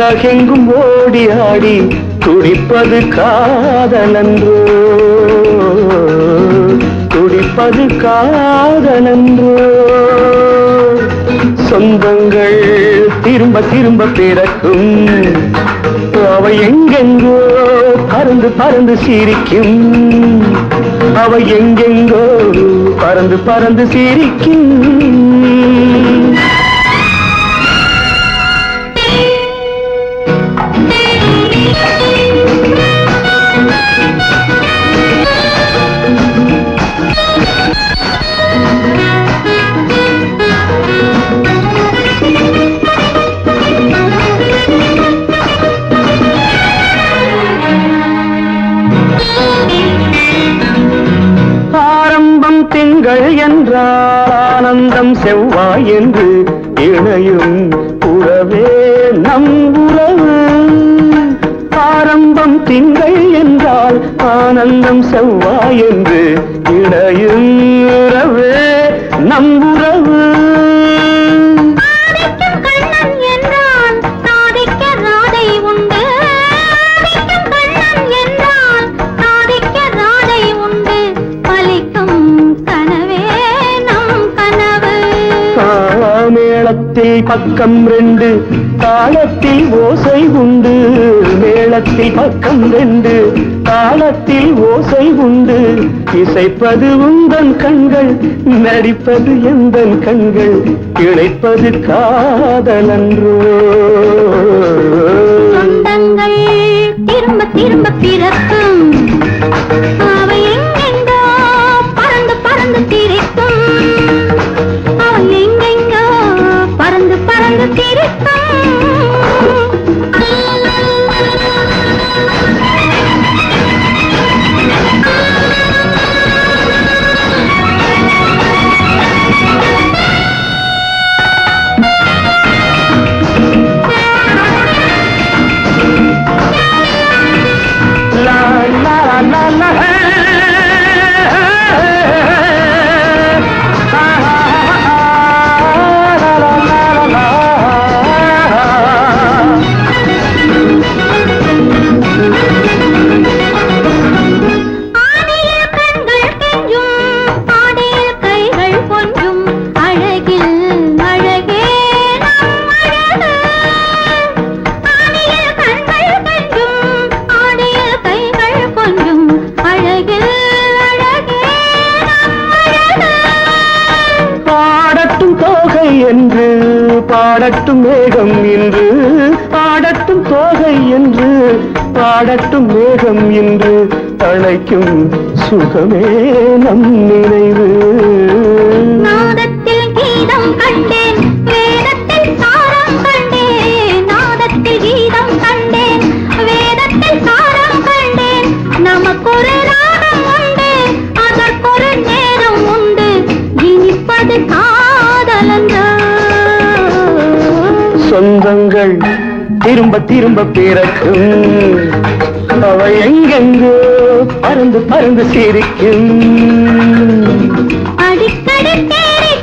உலகெங்கும் ஓடி ஆடி துடிப்பது காதலன்றோ, துடிப்பது காதலன்றோ. சொந்தங்கள் திரும்ப திரும்ப பிறக்கும், அவை எங்கெங்கோ பறந்து பறந்து சிரிக்கும், அவை எங்கெங்கோ பறந்து பறந்து சிரிக்கும். திங்கள் என்றால் ஆனந்தம் செவ்வாய் என்று இணையும் உறவே நம் உறவு. ஆரம்பம் திங்கள் என்றால் ஆனந்தம் செவ்வாய் என்று இணையும் உறவே நம் உறவு. மேளத்தில் பக்கம் ரெண்டு, தாளத்தில் ஓசை உண்டு. மேளத்தில் பக்கம் ரெண்டு, தாளத்தில் ஓசை உண்டு. இசைப்பது உந்தன் கண்கள், நடிப்பது எந்தன் கண்கள், இழைப்பது காதலன்றோ. சொந்தங்கள் திரும்ப திரும்ப பிறக்கும், அவை எங்கெங்கோ பறந்து பறந்து திரிக்கும், அவை எங்கெங்கோ பறந்து பறந்து திரிக்கும். என்று பாடட்டும் மேகம் இன்று, பாடட்டும் தோகை என்று பாடட்டும் மேகம் இன்று, அழைக்கும் சுகமே நம் நினைவு. நாதத்தில் கீதம் கண்டேன், வேதத்தில் சாரம் கண்டேன். நாதத்தில் கீதம் கண்டேன், வேதத்தில் சாரம் கண்டேன். நமக்கொரு ராகம் உண்டு, அதற்கொரு நேரம் உண்டு, இனிப்பது காதலன்றோ. சொந்தங்கள் திரும்ப திரும்ப பிறக்கும், அவை எங்கெங்கோ பறந்து பறந்து சிரிக்கும். அடிக்கடி தேடி